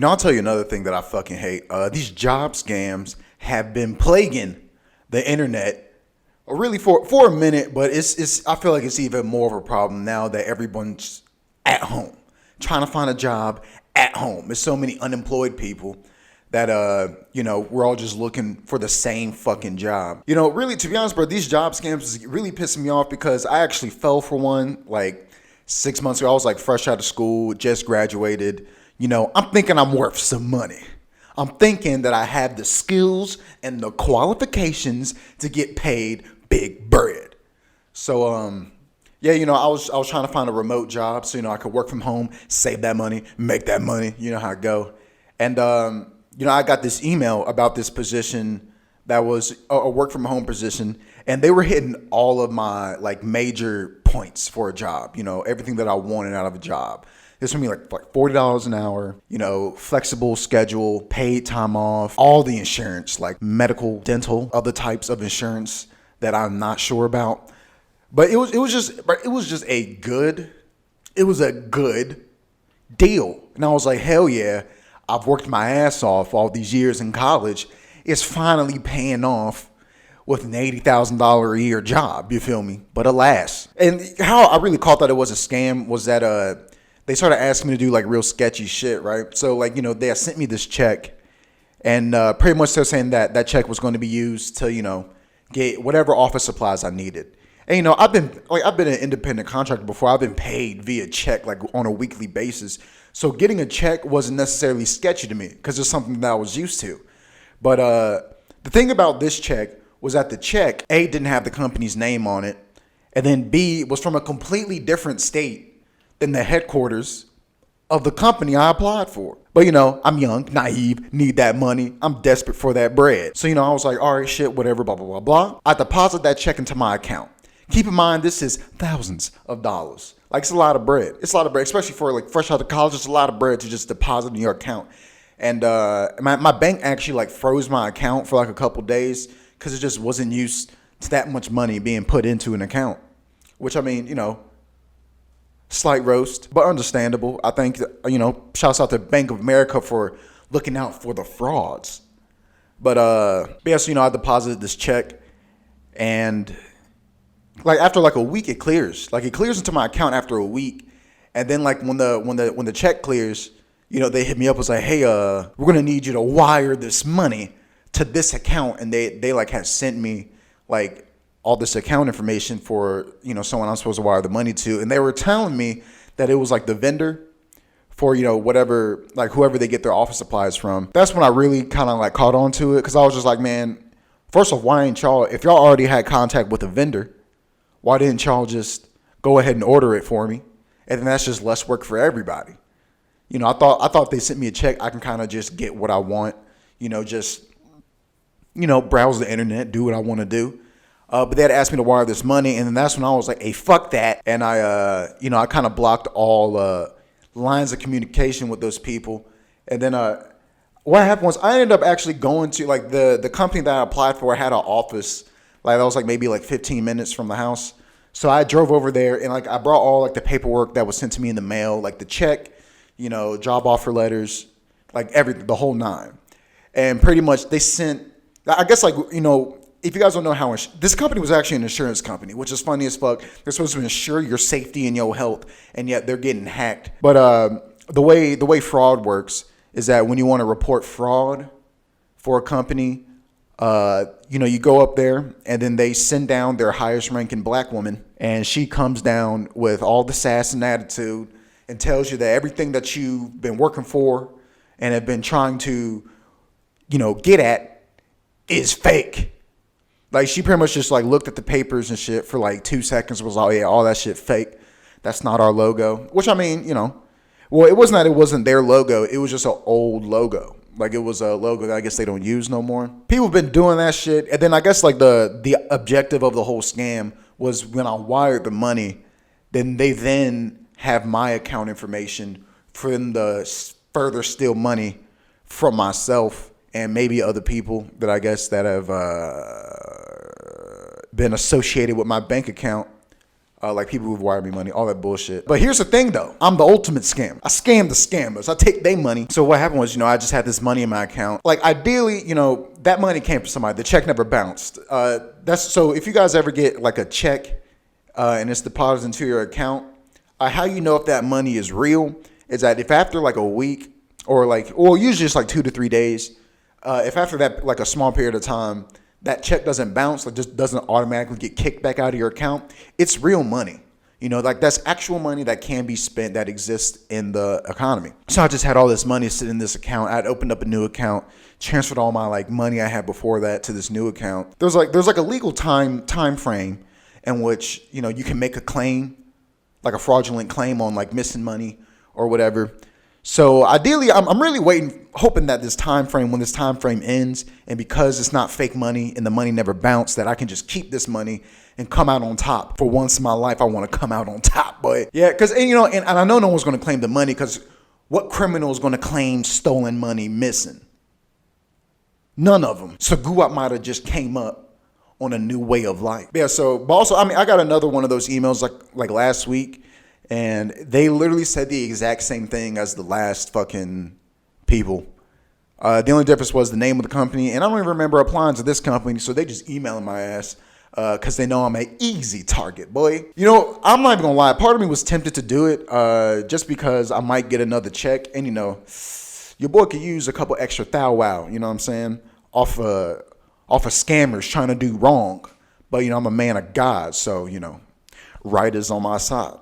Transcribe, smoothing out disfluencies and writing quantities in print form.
I'll tell you another thing that I fucking hate. These job scams have been plaguing the internet, really for a minute, but it's. I feel like it's even more of a problem now that everyone's at home, trying to find a job at home. There's so many unemployed people that we're all just looking for the same fucking job. Really, to be honest, bro, these job scams is really pissing me off because I actually fell for one like 6 months ago. I was like fresh out of school, just graduated. I'm thinking I'm worth some money. I'm thinking that I have the skills and the qualifications to get paid big bread. So, yeah, I was trying to find a remote job so I could work from home, save that money, make that money. You know how it go. And I got this email about this position that was a work from home position, and they were hitting all of my like major points for a job. Everything that I wanted out of a job. This would be like $40 an hour, flexible schedule, paid time off, all the insurance, like medical, dental, other types of insurance that I'm not sure about. But it was just a good deal. And I was like, hell yeah, I've worked my ass off all these years in college. It's finally paying off with an $80,000 a year job, you feel me? But alas. And how I really caught that it was a scam was that they started asking me to do like real sketchy shit, right? So like, they sent me this check, and pretty much they're saying that that check was going to be used to, get whatever office supplies I needed. And I've been an independent contractor before. I've been paid via check like on a weekly basis. So getting a check wasn't necessarily sketchy to me because it's something that I was used to. But the thing about this check was that the check, A, didn't have the company's name on it, and then B, was from a completely different state than the headquarters of the company I applied for. But I'm young, naive, need that money. I'm desperate for that bread. So I was like, all right, shit, whatever, blah, blah, blah, blah. I deposit that check into my account. Keep in mind, this is thousands of dollars. Like, it's a lot of bread. It's a lot of bread, especially for like fresh out of college. It's a lot of bread to just deposit in your account. And my bank actually like froze my account for like a couple days because it just wasn't used to that much money being put into an account. Which, I mean, slight roast, but understandable. I think, shouts out to Bank of America for looking out for the frauds. But yes, I deposited this check, and like after like a week it clears. Like it clears into my account after a week. And then like when the check clears, they hit me up and was like, hey, we're gonna need you to wire this money to this account. And they like had sent me like all this account information for, someone I'm supposed to wire the money to. And they were telling me that it was like the vendor for, whatever, like whoever they get their office supplies from. That's when I really kind of like caught on to it. Cause I was just like, man, first off, why ain't y'all, if y'all already had contact with a vendor, why didn't y'all just go ahead and order it for me? And then that's just less work for everybody. I thought if they sent me a check, I can kind of just get what I want, just, browse the internet, do what I want to do. But they had asked me to wire this money, and then that's when I was like, hey, fuck that. And I kind of blocked all lines of communication with those people. And then what happened was I ended up actually going to, like, the company that I applied for had an office, like, that was, like, maybe, like, 15 minutes from the house. So I drove over there, and, like, I brought all, like, the paperwork that was sent to me in the mail, like, the check, job offer letters, like, everything, the whole nine. And pretty much they sent, I guess, like, if you guys don't know how this company was actually an insurance company, which is funny as fuck. They're supposed to insure your safety and your health, and yet they're getting hacked. But the way fraud works is that when you want to report fraud for a company, you go up there, and then they send down their highest ranking black woman, and she comes down with all the sass and attitude and tells you that everything that you've been working for and have been trying to, get at is fake. Like, she pretty much just, like, looked at the papers and shit for, like, 2 seconds and was like, oh, yeah, all that shit fake. That's not our logo. Which, I mean, well, it wasn't their logo. It was just an old logo. Like, it was a logo that I guess they don't use no more. People have been doing that shit. And then I guess, like, the objective of the whole scam was when I wired the money, then they then have my account information for them to further steal money from myself and maybe other people that I guess that have been associated with my bank account. Like people who've wired me money, all that bullshit. But here's the thing though. I'm the ultimate scam. I scam the scammers. I take their money. So what happened was, I just had this money in my account. Like ideally, that money came from somebody. The check never bounced. So if you guys ever get like a check and it's deposited into your account, how you know if that money is real is that if after like a week or usually it's like 2 to 3 days, if after that, like a small period of time, that check doesn't bounce, like just doesn't automatically get kicked back out of your account, it's real money. Like that's actual money that can be spent that exists in the economy. So I just had all this money sitting in this account. I'd opened up a new account, transferred all my like money I had before that to this new account. There's like a legal time frame in which, you can make a claim, like a fraudulent claim on like missing money or whatever. So ideally, I'm really hoping that when this time frame ends, and because it's not fake money and the money never bounced, that I can just keep this money and come out on top. For once in my life, I want to come out on top. But yeah, because and I know no one's going to claim the money, because what criminal is going to claim stolen money missing? None of them. So Goowap might have just came up on a new way of life. Yeah. So, but also, I got another one of those emails like last week. And they literally said the exact same thing as the last fucking people. The only difference was the name of the company. And I don't even remember applying to this company. So they just emailing my ass because they know I'm an easy target, boy. I'm not even going to lie. Part of me was tempted to do it just because I might get another check. And, your boy could use a couple extra thou wow, you know what I'm saying? Off of scammers trying to do wrong. But, I'm a man of God. So, right is on my side.